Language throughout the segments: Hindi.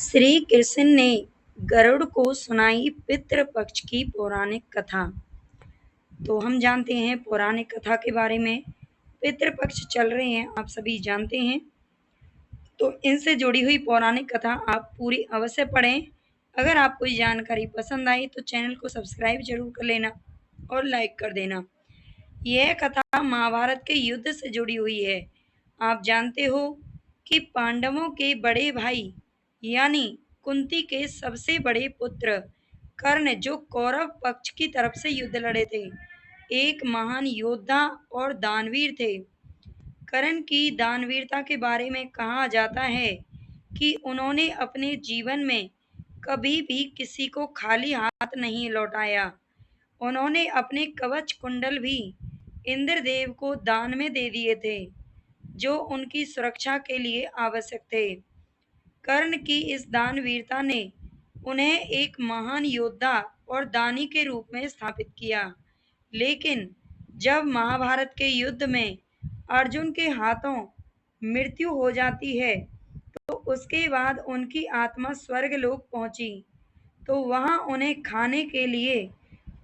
श्री कृष्ण ने गरुड़ को सुनाई पितृपक्ष की पौराणिक कथा। तो हम जानते हैं पौराणिक कथा के बारे में। पितृपक्ष चल रहे हैं, आप सभी जानते हैं। तो इनसे जुड़ी हुई पौराणिक कथा आप पूरी अवश्य पढ़ें। अगर आपको ये जानकारी पसंद आई तो चैनल को सब्सक्राइब जरूर कर लेना और लाइक कर देना। यह कथा महाभारत के युद्ध से जुड़ी हुई है। आप जानते हो कि पांडवों के बड़े भाई यानी कुंती के सबसे बड़े पुत्र कर्ण, जो कौरव पक्ष की तरफ से युद्ध लड़े थे, एक महान योद्धा और दानवीर थे। कर्ण की दानवीरता के बारे में कहा जाता है कि उन्होंने अपने जीवन में कभी भी किसी को खाली हाथ नहीं लौटाया। उन्होंने अपने कवच कुंडल भी इंद्रदेव को दान में दे दिए थे, जो उनकी सुरक्षा के लिए आवश्यक थे। कर्ण की इस दानवीरता ने उन्हें एक महान योद्धा और दानी के रूप में स्थापित किया। लेकिन जब महाभारत के युद्ध में अर्जुन के हाथों मृत्यु हो जाती है, तो उसके बाद उनकी आत्मा स्वर्गलोक पहुंची। तो वहां उन्हें खाने के लिए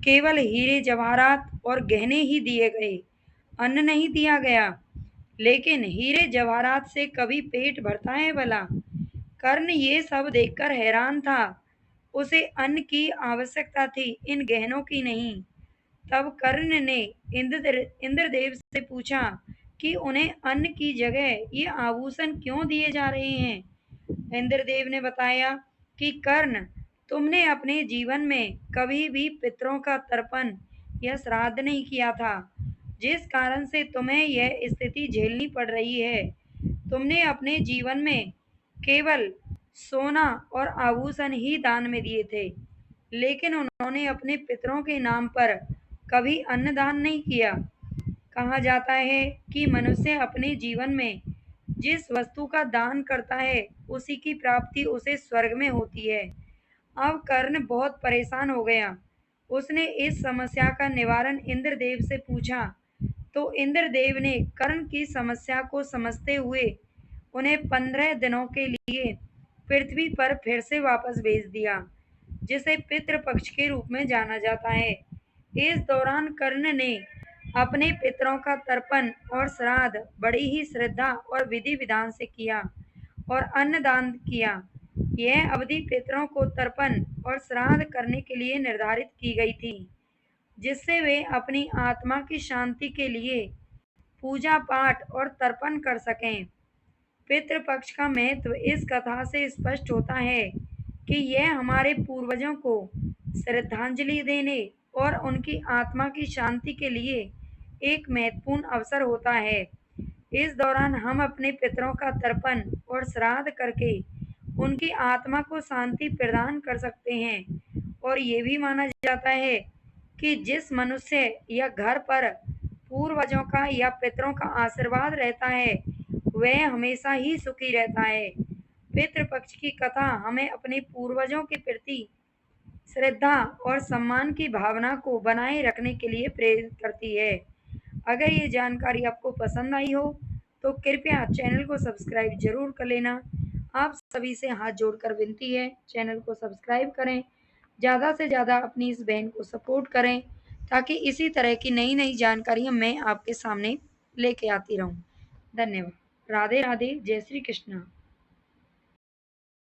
केवल हीरे जवाहरात और गहने ही दिए गए, अन्न नहीं दिया गया। लेकिन हीरे जवाहरात से कभी पेट भरता है भला? कर्ण ये सब देखकर हैरान था। उसे अन्न की आवश्यकता थी, इन गहनों की नहीं। तब कर्ण ने इंद्रदेव से पूछा कि उन्हें अन्न की जगह ये आभूषण क्यों दिए जा रहे हैं। इंद्रदेव ने बताया कि कर्ण, तुमने अपने जीवन में कभी भी पितरों का तर्पण या श्राद्ध नहीं किया था, जिस कारण से तुम्हें यह स्थिति झेलनी पड़ रही है। तुमने अपने जीवन में केवल सोना और आभूषण ही दान में दिए थे, लेकिन उन्होंने अपने पितरों के नाम पर कभी अन्न दान नहीं किया। कहा जाता है कि मनुष्य अपने जीवन में जिस वस्तु का दान करता है, उसी की प्राप्ति उसे स्वर्ग में होती है। अब कर्ण बहुत परेशान हो गया। उसने इस समस्या का निवारण इंद्रदेव से पूछा। तो इंद्रदेव ने कर्ण की समस्या को समझते हुए उन्हें 15 दिनों के लिए पृथ्वी पर फिर से वापस भेज दिया, जिसे पितृपक्ष के रूप में जाना जाता है। इस दौरान कर्ण ने अपने पितरों का तर्पण और श्राद्ध बड़ी ही श्रद्धा और विधि विधान से किया और अन्नदान किया। यह अवधि पितरों को तर्पण और श्राद्ध करने के लिए निर्धारित की गई थी, जिससे वे अपनी आत्मा की शांति के लिए पूजा पाठ और तर्पण कर सकें। पितृपक्ष का महत्व इस कथा से स्पष्ट होता है कि यह हमारे पूर्वजों को श्रद्धांजलि देने और उनकी आत्मा की शांति के लिए एक महत्वपूर्ण अवसर होता है। इस दौरान हम अपने पितरों का तर्पण और श्राद्ध करके उनकी आत्मा को शांति प्रदान कर सकते हैं। और ये भी माना जाता है कि जिस मनुष्य या घर पर पूर्वजों का या पितरों का आशीर्वाद रहता है, वह हमेशा ही सुखी रहता है। पितृपक्ष की कथा हमें अपने पूर्वजों के प्रति श्रद्धा और सम्मान की भावना को बनाए रखने के लिए प्रेरित करती है। अगर ये जानकारी आपको पसंद आई हो तो कृपया चैनल को सब्सक्राइब जरूर कर लेना। आप सभी से हाथ जोड़कर विनती है, चैनल को सब्सक्राइब करें, ज़्यादा से ज़्यादा अपनी इस बहन को सपोर्ट करें, ताकि इसी तरह की नई नई जानकारियाँ मैं आपके सामने लेके आती रहूँ। धन्यवाद। राधे राधे। जय श्री कृष्ण।